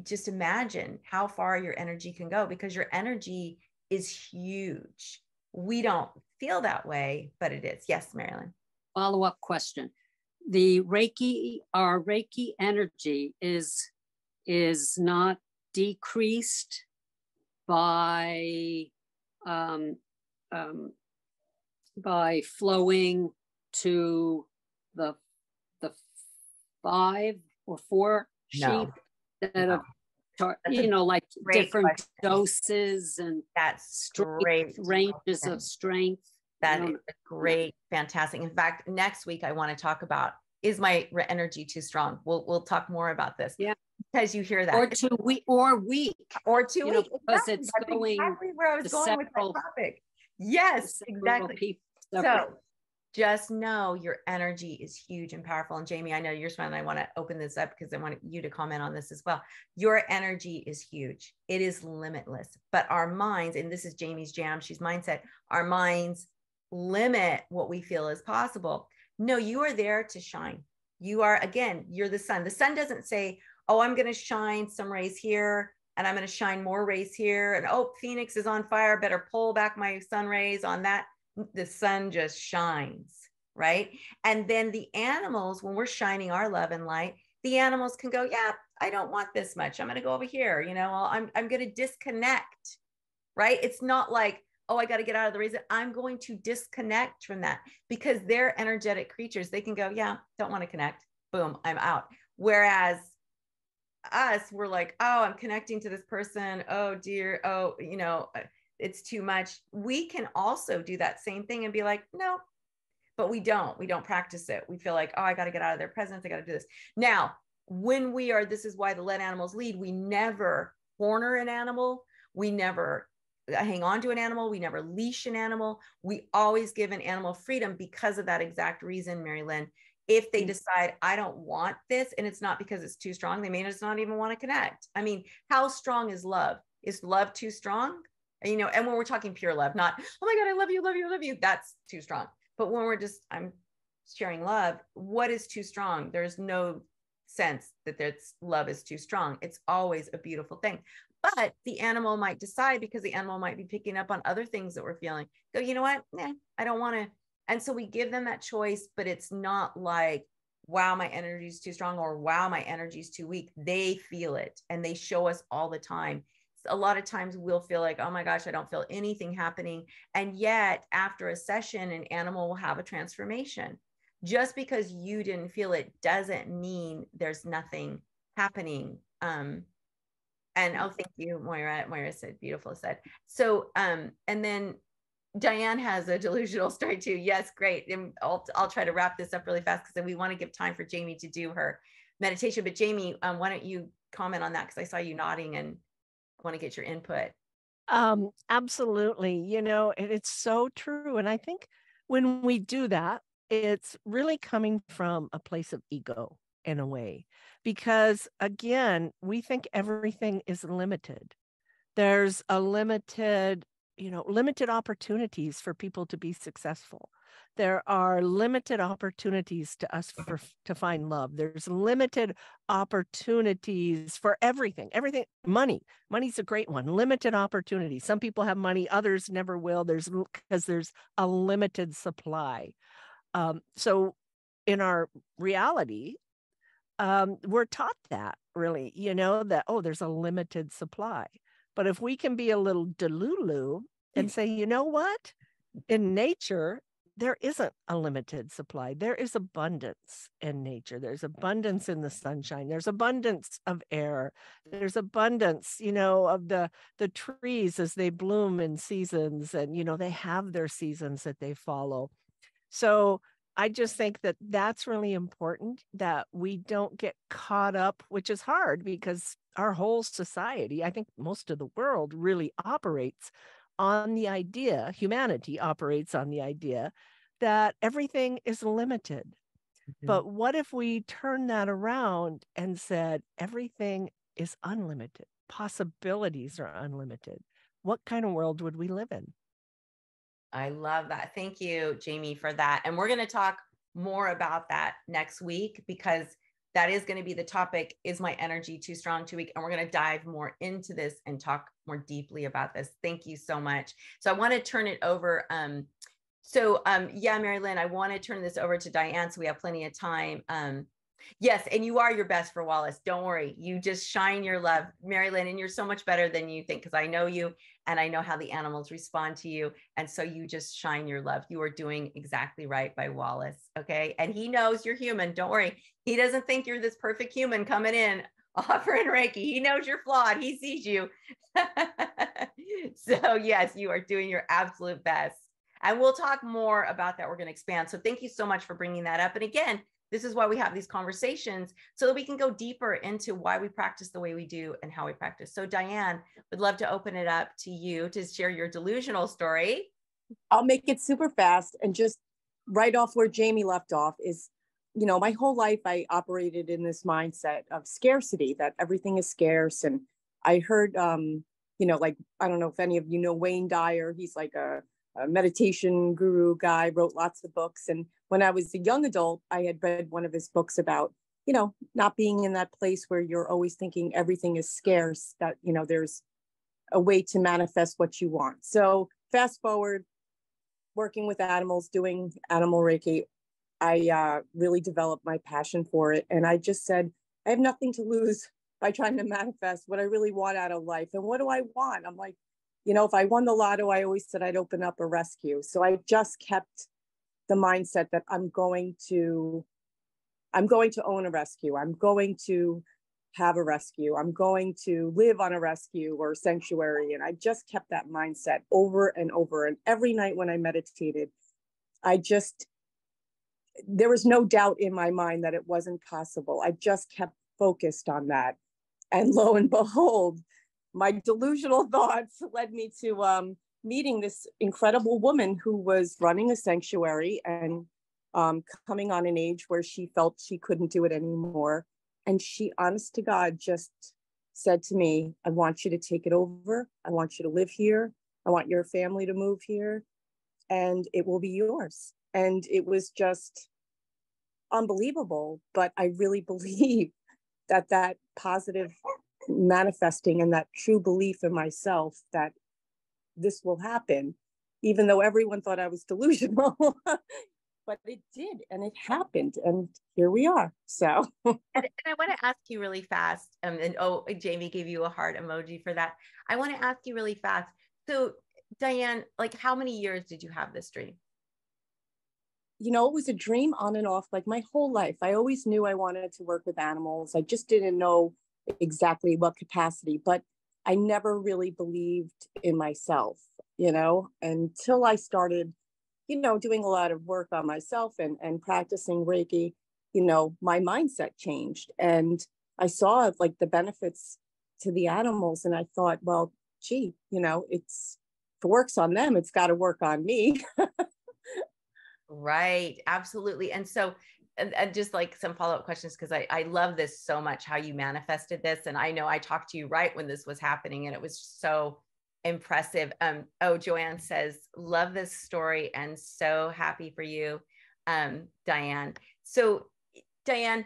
A: just imagine how far your energy can go, because your energy is huge. We don't feel that way, but it is. Yes, Marilyn.
F: Follow-up question. The Reiki, our Reiki energy is not decreased by flowing to the 5 or 4 sheep that have, you know, like different question. Doses and
A: that's great
F: ranges of strength.
A: That is a great, fantastic. In fact, next week I want to talk about, is my energy too strong? We'll talk more about this.
F: Yeah,
A: because you hear that.
F: Or 2 week or week.
A: Or 2 weeks.
F: Because it's going
A: exactly where I was going with that topic. Yes, exactly.
F: People,
A: so just know your energy is huge and powerful. And Jamie, I know you're smiling. I want to open this up because I want you to comment on this as well. Your energy is huge. It is limitless, but our minds, and this is Jamie's jam, she's mindset, our minds limit what we feel is possible. No, you are there to shine. You are, again, you're the sun. The sun doesn't say, oh, I'm going to shine some rays here and I'm going to shine more rays here. And oh, Phoenix is on fire. Better pull back my sun rays on that. The sun just shines, right? And then the animals, when we're shining our love and light, the animals can go, yeah, I don't want this much. I'm going to go over here. You know, I'm going to disconnect, right? It's not like, oh, I got to get out of the race. I'm going to disconnect from that because they're energetic creatures. They can go, yeah, don't want to connect. Boom, I'm out. Whereas us, we're like, oh, I'm connecting to this person. Oh dear. Oh, you know, it's too much. We can also do that same thing and be like, no, but we don't practice it. We feel like, oh, I got to get out of their presence. I got to do this. Now, when we are, this is why the let animals lead. We never corner an animal. We never hang on to an animal. We never leash an animal. We always give an animal freedom because of that exact reason, Mary Lynn. If they decide, I don't want this, and it's not because it's too strong, they may just not even want to connect. I mean, how strong is love? Is love too strong? You know, and when we're talking pure love, not, oh my God, I love you, love you, love you, that's too strong. But when we're just, I'm sharing love, what is too strong? There's no sense that there's love is too strong. It's always a beautiful thing. But the animal might decide, because the animal might be picking up on other things that we're feeling, go, you know what? I don't want to. And so we give them that choice, but it's not like, wow, my energy is too strong, or wow, my energy is too weak. They feel it and they show us all the time. A lot of times we'll feel like, oh my gosh, I don't feel anything happening. And yet after a session, an animal will have a transformation. Just because you didn't feel it doesn't mean there's nothing happening. And oh, thank you, Moira. Moira said, beautiful said. So, and then Diane has a delusional story too. Yes, great. And I'll try to wrap this up really fast because we want to give time for Jamie to do her meditation. But Jamie, why don't you comment on that? Because I saw you nodding and want to get your input.
B: Absolutely. You know, and it's so true. And I think when we do that, it's really coming from a place of ego in a way, because again, we think everything is limited. There's a limited opportunities for people to be successful. There are limited opportunities to find love. There's limited opportunities for everything. Money's a great one. Limited opportunities. Some people have money, others never will. Because there's a limited supply. So in our reality, we're taught that really, that, oh, there's a limited supply. But if we can be a little delulu and say, you know what? In nature, there isn't a limited supply. There is abundance in nature. There's abundance in the sunshine. There's abundance of air. There's abundance, of the trees as they bloom in seasons. And, they have their seasons that they follow. So I just think that that's really important, that we don't get caught up, which is hard because our whole society, I think most of the world really operates on the idea, humanity operates on the idea that everything is limited. Mm-hmm. But what if we turn that around and said, everything is unlimited, possibilities are unlimited? What kind of world would we live in?
A: I love that. Thank you, Jamie, for that. And we're going to talk more about that next week, because that is going to be the topic. Is my energy too strong, too weak? And we're going to dive more into this and talk more deeply about this. Thank you so much. So I want to turn it over. Yeah, Mary Lynn, I want to turn this over to Diane so we have plenty of time. Yes, and you are your best for Wallace. Don't worry. You just shine your love, Mary Lynn, and you're so much better than you think, because I know you and I know how the animals respond to you. And so you just shine your love. You are doing exactly right by Wallace. Okay. And he knows you're human. Don't worry. He doesn't think you're this perfect human coming in offering Reiki. He knows you're flawed. He sees you. So yes, you are doing your absolute best. And we'll talk more about that. We're going to expand. So thank you so much for bringing that up. And again, this is why we have these conversations, so that we can go deeper into why we practice the way we do and how we practice. So Diane, would love to open it up to you to share your delusional story.
G: I'll make it super fast and just right off where Jamie left off is, you know, my whole life I operated in this mindset of scarcity, that everything is scarce. And I heard, you know, like, I don't know if any of you know Wayne Dyer. He's like a meditation guru guy, wrote lots of books. And when I was a young adult, I had read one of his books about, you know, not being in that place where you're always thinking everything is scarce, that, you know, there's a way to manifest what you want. So fast forward, working with animals, doing animal Reiki, I really developed my passion for it. And I just said, I have nothing to lose by trying to manifest what I really want out of life. And what do I want? I'm like, you know, if I won the lotto, I always said I'd open up a rescue. So I just kept the mindset that I'm going to own a rescue. I'm going to have a rescue. I'm going to live on a rescue or sanctuary. And I just kept that mindset over and over. And every night when I meditated, there was no doubt in my mind that it wasn't possible. I just kept focused on that. And lo and behold, my delusional thoughts led me to meeting this incredible woman who was running a sanctuary and coming on an age where she felt she couldn't do it anymore. And she, honest to God, just said to me, I want you to take it over. I want you to live here. I want your family to move here, and it will be yours. And it was just unbelievable. But I really believe that positive manifesting and that true belief in myself that this will happen, even though everyone thought I was delusional. But it did, and it happened, and here we are. So,
A: and I want to ask you really fast, and oh, Jamie gave you a heart emoji for that. I want to ask you really fast. So, Diane, like, how many years did you have this dream?
G: You know, it was a dream on and off, like my whole life. I always knew I wanted to work with animals. I just didn't know exactly what capacity, but I never really believed in myself, you know, until I started, you know, doing a lot of work on myself and practicing Reiki. You know, my mindset changed, and I saw like the benefits to the animals. And I thought, well, gee, you know, if it works on them, it's got to work on me.
A: Right. Absolutely. And so, and just like some follow-up questions, because I love this so much, how you manifested this. And I know I talked to you right when this was happening, and it was so impressive. Oh, Joanne says, love this story and so happy for you, Diane. So Diane,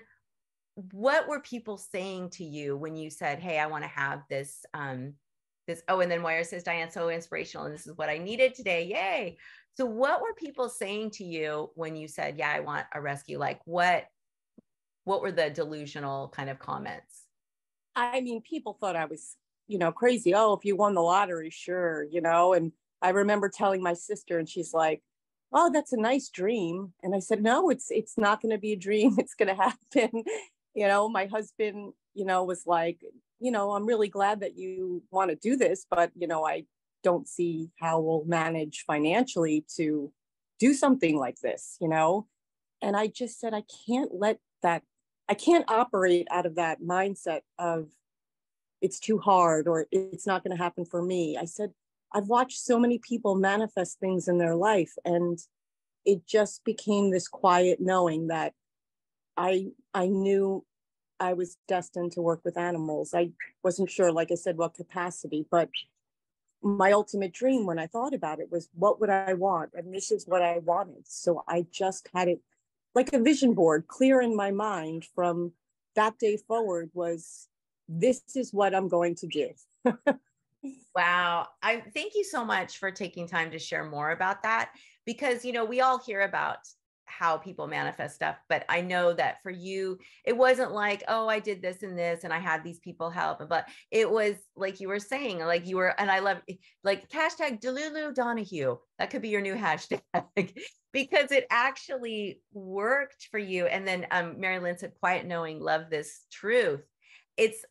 A: what were people saying to you when you said, hey, I want to have this, oh, and then Moira says, Diane, so inspirational. And this is what I needed today. Yay. So what were people saying to you when you said, yeah, I want a rescue? Like what were the delusional kind of comments?
G: I mean, people thought I was, you know, crazy. Oh, if you won the lottery, sure, you know. And I remember telling my sister, and she's like, oh, that's a nice dream. And I said, no, it's not going to be a dream. It's going to happen. You know, my husband, you know, was like, you know, I'm really glad that you want to do this, but, you know, I don't see how we'll manage financially to do something like this, you know. And I just said, I can't operate out of that mindset of it's too hard or it's not going to happen for me. I said, I've watched so many people manifest things in their life, and it just became this quiet knowing that I knew I was destined to work with animals. I wasn't sure, like I said, what capacity, but my ultimate dream when I thought about it was, what would I want? And this is what I wanted. So I just had it like a vision board clear in my mind from that day forward was, this is what I'm going to do.
A: Wow. I thank you so much for taking time to share more about that, because, you know, we all hear about how people manifest stuff, but I know that for you, it wasn't like, oh, I did this and this, and I had these people help, but it was like you were saying, like you were, and I love like hashtag Delulu Donahue. That could be your new hashtag because it actually worked for you. And then Mary Lynn said, quiet knowing, love this truth.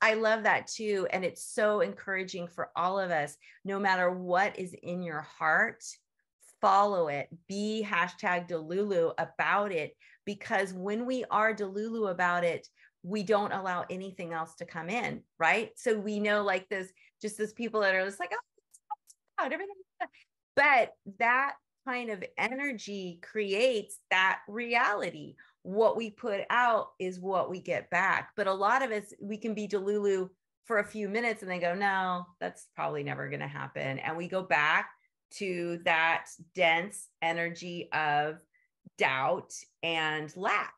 A: I love that too. And it's so encouraging for all of us, no matter what is in your heart, follow it, be hashtag Delulu about it, because when we are Delulu about it, we don't allow anything else to come in. Right. So we know like this, just those people that are just like, oh, God, everything. But that kind of energy creates that reality. What we put out is what we get back. But a lot of us, we can be Delulu for a few minutes and then go, no, that's probably never going to happen. And we go back to that dense energy of doubt and lack.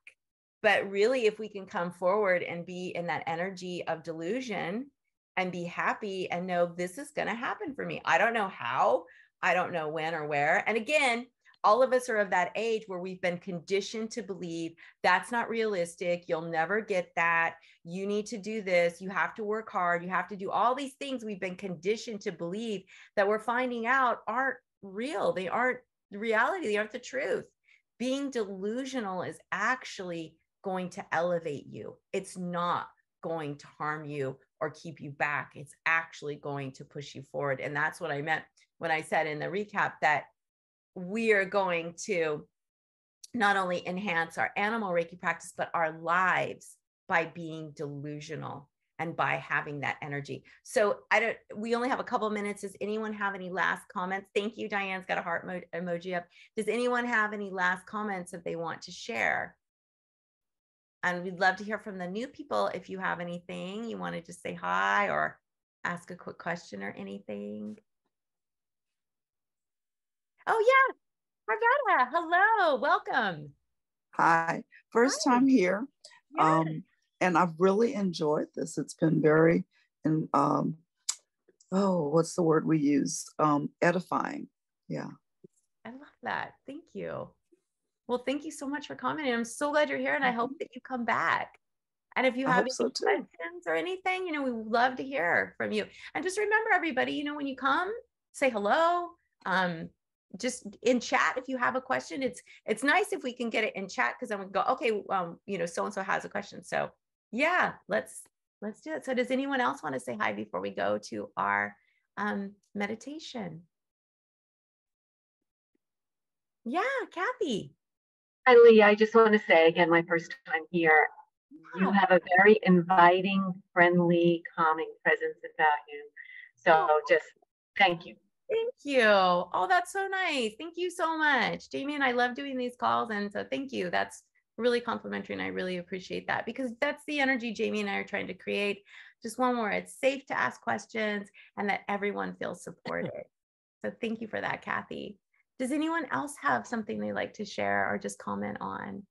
A: But really, if we can come forward and be in that energy of delusion and be happy and know this is going to happen for me. I don't know how, I don't know when or where. And again, all of us are of that age where we've been conditioned to believe that's not realistic. You'll never get that. You need to do this. You have to work hard. You have to do all these things we've been conditioned to believe that we're finding out aren't real. They aren't the reality. They aren't the truth. Being delusional is actually going to elevate you. It's not going to harm you or keep you back. It's actually going to push you forward. And that's what I meant when I said in the recap that we are going to not only enhance our animal Reiki practice, but our lives by being delusional and by having that energy. So we only have a couple minutes. Does anyone have any last comments? Thank you. Diane's got a heart emoji up. Does anyone have any last comments that they want to share? And we'd love to hear from the new people. If you have anything you want to just say hi or ask a quick question or anything. Oh yeah, Harvetta, hello, welcome.
H: Hi, first time here.
A: Yes.
H: And I've really enjoyed this. It's been very, what's the word we use? Edifying. Yeah.
A: I love that. Thank you. Well, thank you so much for commenting. I'm so glad you're here, and I hope that you come back. And if you have any questions or anything, we would love to hear from you. And just remember, everybody, when you come, say hello. Just in chat, if you have a question, it's nice if we can get it in chat, because then we go, okay, so-and-so has a question. So yeah, let's do it. So does anyone else want to say hi before we go to our meditation? Yeah, Cathy.
I: Hi, Leah. I just want to say again, my first time here, you have a very inviting, friendly, calming presence about you. So just thank you.
A: Thank you. Oh, that's so nice. Thank you so much. Jamie and I love doing these calls. And so thank you. That's really complimentary. And I really appreciate that, because that's the energy Jamie and I are trying to create. Just one more, it's safe to ask questions and that everyone feels supported. So thank you for that, Cathy. Does anyone else have something they'd like to share or just comment on?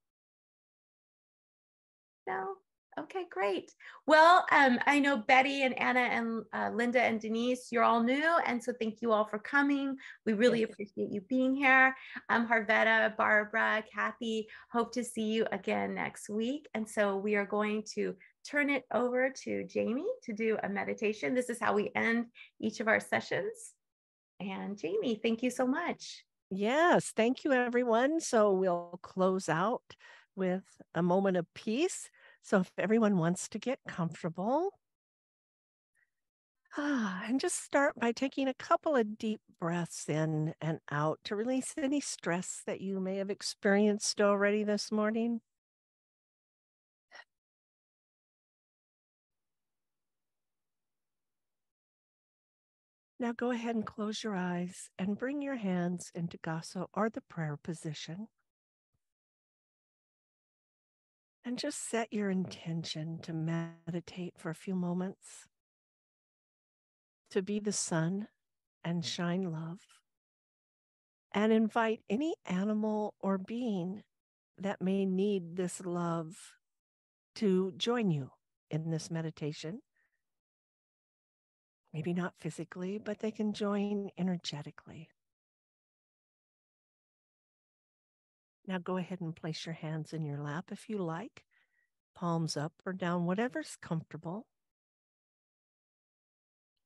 A: No? Okay, great. Well, I know Betty and Anna and Linda and Denise, you're all new. And so thank you all for coming. We really appreciate you being here. Harvetta, Barbara, Cathy, hope to see you again next week. And so we are going to turn it over to Jamie to do a meditation. This is how we end each of our sessions. And Jamie, thank you so much.
B: Yes, thank you, everyone. So we'll close out with a moment of peace. So if everyone wants to get comfortable, and just start by taking a couple of deep breaths in and out to release any stress that you may have experienced already this morning. Now go ahead and close your eyes and bring your hands into Gaso or the prayer position. And just set your intention to meditate for a few moments, to be the sun and shine love, and invite any animal or being that may need this love to join you in this meditation. Maybe not physically, but they can join energetically. Now go ahead and place your hands in your lap if you like, palms up or down, whatever's comfortable.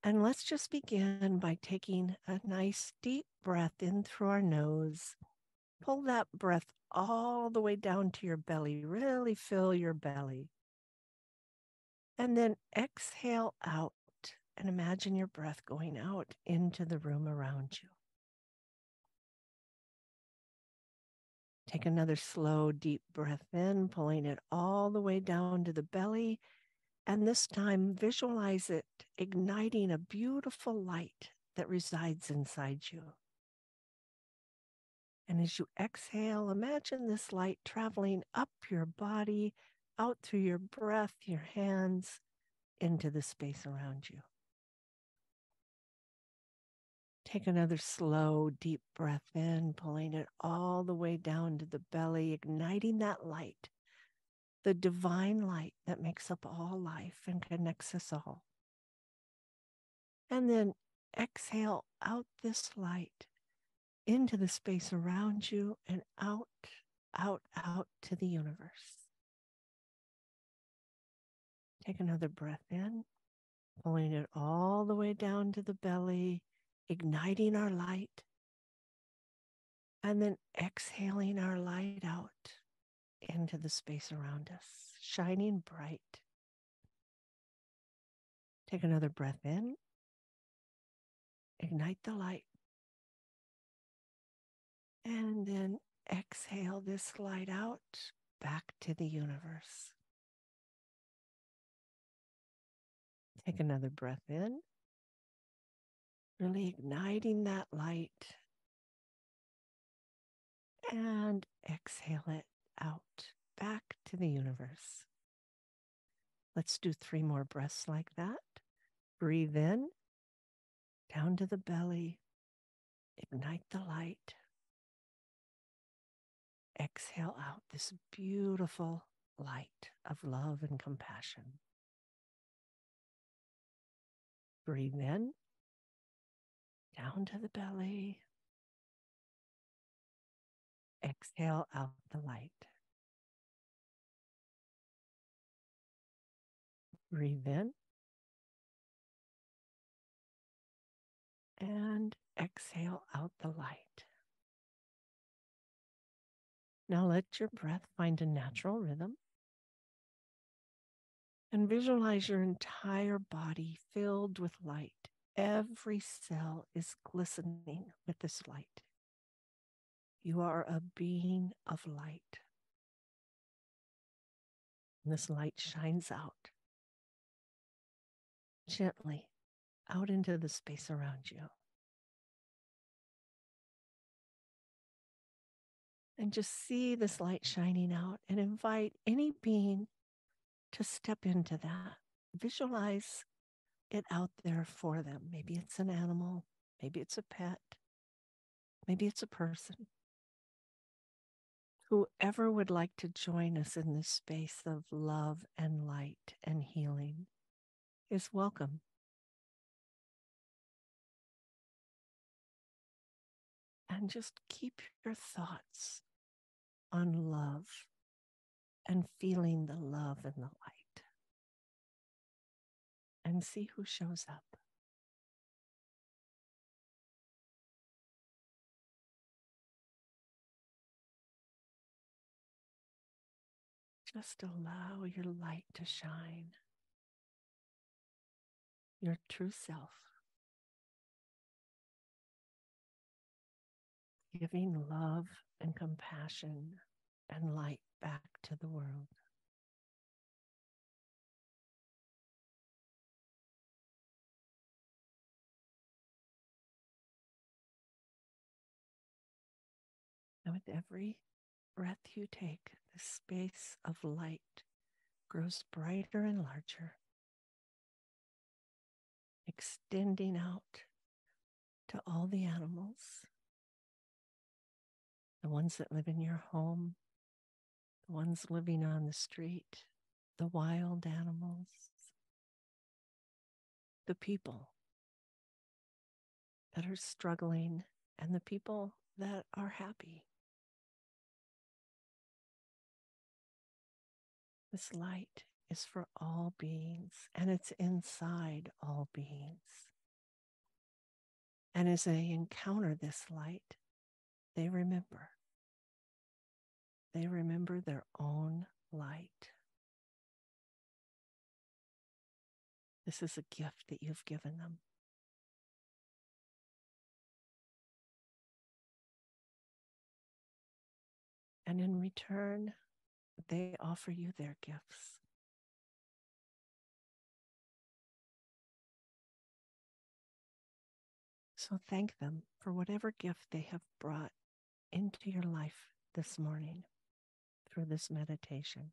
B: And let's just begin by taking a nice deep breath in through our nose. Pull that breath all the way down to your belly. Really fill your belly. And then exhale out and imagine your breath going out into the room around you. Take another slow, deep breath in, pulling it all the way down to the belly. And this time, visualize it igniting a beautiful light that resides inside you. And as you exhale, imagine this light traveling up your body, out through your breath, your hands, into the space around you. Take another slow, deep breath in, pulling it all the way down to the belly, igniting that light, the divine light that makes up all life and connects us all. And then exhale out this light into the space around you and out, out, out to the universe. Take another breath in, pulling it all the way down to the belly, igniting our light, and then exhaling our light out into the space around us, shining bright. Take another breath in, ignite the light, and then exhale this light out back to the universe. Take another breath in, really igniting that light, and exhale it out back to the universe. Let's do 3 more breaths like that. Breathe in, down to the belly, ignite the light. Exhale out this beautiful light of love and compassion. Breathe in, down to the belly. Exhale out the light. Breathe in. And exhale out the light. Now let your breath find a natural rhythm. And visualize your entire body filled with light. Every cell is glistening with this light. You are a being of light. And this light shines out gently out into the space around you. And just see this light shining out and invite any being to step into that. Visualize it out there for them. Maybe it's an animal, maybe it's a pet, maybe it's a person. Whoever would like to join us in this space of love and light and healing is welcome. And just keep your thoughts on love and feeling the love and the light. And see who shows up. Just allow your light to shine. Your true self. Giving love and compassion and light back to the world. And with every breath you take, the space of light grows brighter and larger, extending out to all the animals, the ones that live in your home, the ones living on the street, the wild animals, the people that are struggling, and the people that are happy. This light is for all beings, and it's inside all beings. And as they encounter this light, they remember. They remember their own light. This is a gift that you've given them. And in return, they offer you their gifts. So thank them for whatever gift they have brought into your life this morning through this meditation.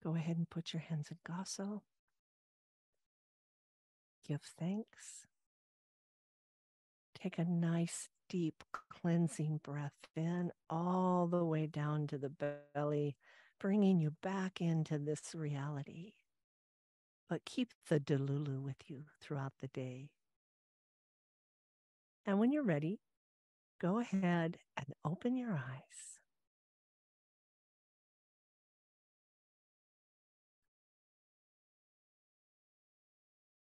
B: Go ahead and put your hands in Gaso. Give thanks. Take a nice, deep, cleansing breath in all the way down to the belly, bringing you back into this reality. But keep the Delulu with you throughout the day. And when you're ready, go ahead and open your eyes.